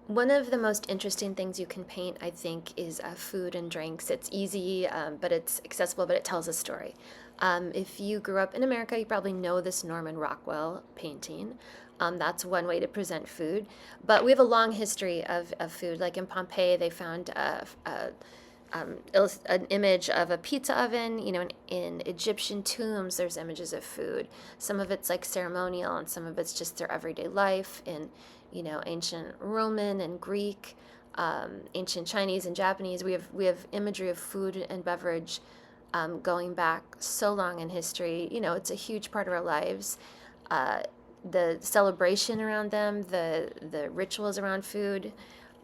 One of the most interesting things you can paint, I think, is food and drinks. It's easy, but it's accessible, but it tells a story. If you grew up in America, you probably know this Norman Rockwell painting. That's one way to present food. But we have a long history of food. Like in Pompeii, they found an image of a pizza oven. In Egyptian tombs, there's images of food. Some of it's like ceremonial, and some of it's just their everyday life. In ancient Roman and Greek, ancient Chinese and Japanese, we have imagery of food and beverage going back so long in history. It's a huge part of our lives. Uh, the celebration around them, the rituals around food,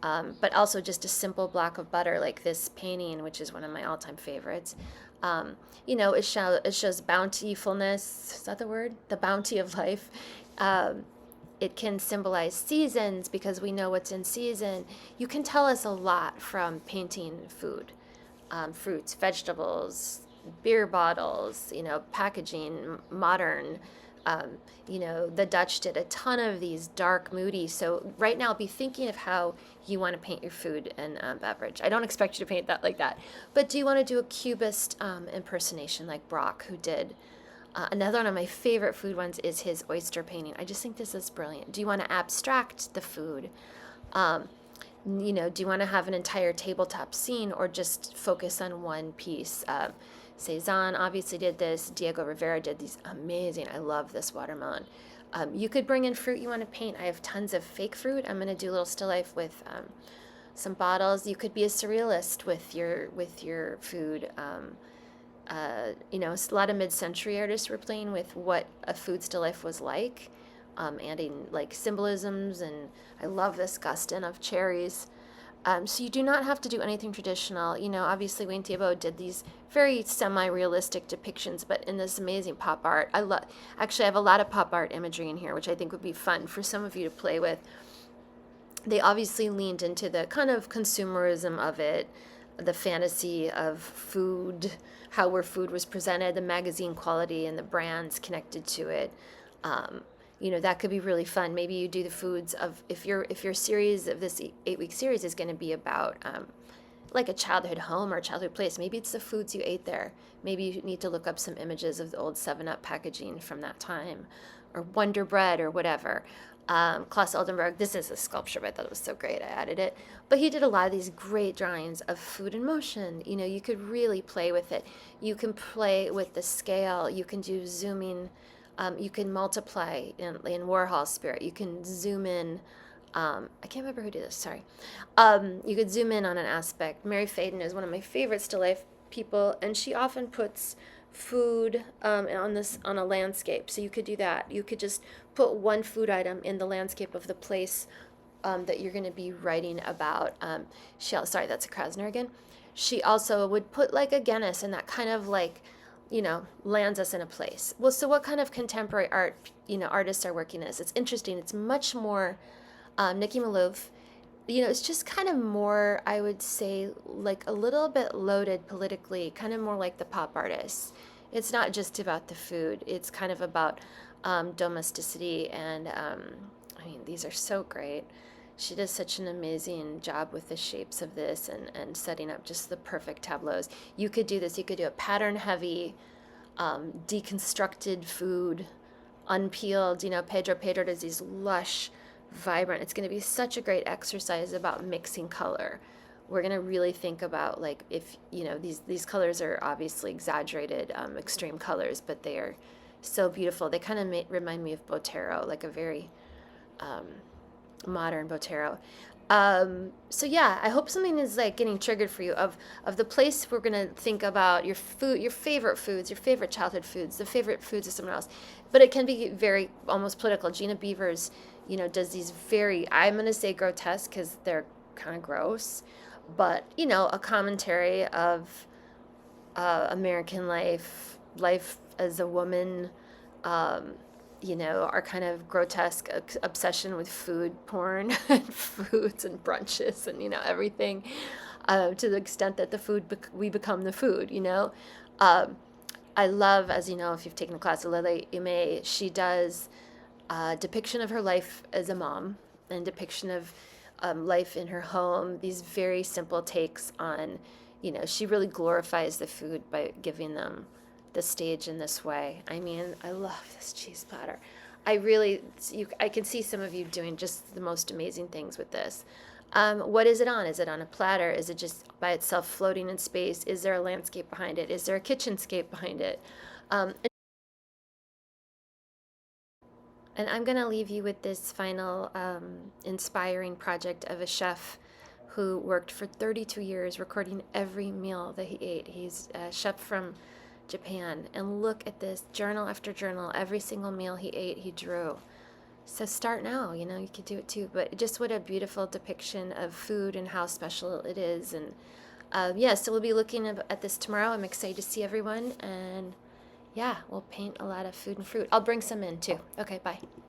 but also just a simple block of butter like this painting, which is one of my all-time favorites. It shows bountifulness. Is that the word? The bounty of life. It can symbolize seasons because we know what's in season. You can tell us a lot from painting food, fruits, vegetables, beer bottles, packaging, modern. The Dutch did a ton of these dark, moody. So right now, be thinking of how you want to paint your food and beverage. I don't expect you to paint that like that, but do you want to do a cubist impersonation like Brock, who did? Another one of my favorite food ones is his oyster painting. I just think this is brilliant. Do you want to abstract the food? Um, do you want to have an entire tabletop scene or just focus on one piece? Cezanne obviously did this. Diego Rivera did these amazing. I love this watermelon. You could bring in fruit you want to paint. I have tons of fake fruit. I'm going to do a little still life with some bottles. You could be a surrealist with your food. A lot of mid-century artists were playing with what a food still life was like, adding like symbolisms, and I love this Gustin of cherries. So you do not have to do anything traditional. Obviously Wayne Thiebaud did these very semi-realistic depictions, but in this amazing pop art. Actually, I have a lot of pop art imagery in here, which I think would be fun for some of you to play with. They obviously leaned into the kind of consumerism of it, the fantasy of food, how where food was presented, the magazine quality, and the brands connected to it. That could be really fun. Maybe you do the foods of if your series of this 8-week series is going to be about like a childhood home or a childhood place. Maybe it's the foods you ate there. Maybe you need to look up some images of the old 7-Up packaging from that time, or Wonder Bread or whatever. Klaus Oldenburg, this is a sculpture, but I thought it was so great, I added it. But he did a lot of these great drawings of food in motion. You could really play with it. You can play with the scale. You can do zooming. You can multiply in Warhol spirit. You can zoom in. I can't remember who did this, sorry. You could zoom in on an aspect. Mary Faden is one of my favorite still life people, and she often puts food on a landscape. So you could do that. You could just put one food item in the landscape of the place that you're going to be writing about. Sorry, that's a Krasner again. She also would put like a Guinness, and that kind of like, lands us in a place. Well, so what kind of contemporary art, artists are working as? It's interesting. It's much more Nikki Maloof. It's just kind of more, I would say, like a little bit loaded politically, kind of more like the pop artists. It's not just about the food. It's kind of about domesticity, and these are so great. She does such an amazing job with the shapes of this and setting up just the perfect tableaus. You could do this. You could do a pattern-heavy, deconstructed food, unpeeled. Pedro does these lush, vibrant. It's going to be such a great exercise about mixing color. We're going to really think about, like, if these colors are obviously exaggerated, extreme colors, but they are so beautiful. They kind of remind me of Botero, like a very modern Botero. So yeah, I hope something is like getting triggered for you of the place. We're gonna think about your food, your favorite foods, your favorite childhood foods, the favorite foods of someone else. But it can be very almost political. Gina Beavers, does these very, I'm gonna say grotesque because they're kind of gross, but a commentary of American life as a woman, our kind of grotesque obsession with food porn and foods and brunches and, everything, to the extent that we become the food. I love, as you know, if you've taken a class with Lele Ume, she does a depiction of her life as a mom and depiction of life in her home, these very simple takes on, she really glorifies the food by giving them the stage in this way. I mean, I love this cheese platter. I can see some of you doing just the most amazing things with this. What is it on? Is it on a platter? Is it just by itself floating in space? Is there a landscape behind it? Is there a kitchenscape behind it? And I'm going to leave you with this final inspiring project of a chef who worked for 32 years recording every meal that he ate. He's a chef from Japan. And look at this, journal after journal, every single meal he ate, he drew. So start now, you could do it too. But just what a beautiful depiction of food and how special it is. And yeah, so we'll be looking at this tomorrow. I'm excited to see everyone. And yeah, we'll paint a lot of food and fruit. I'll bring some in too. Okay, bye.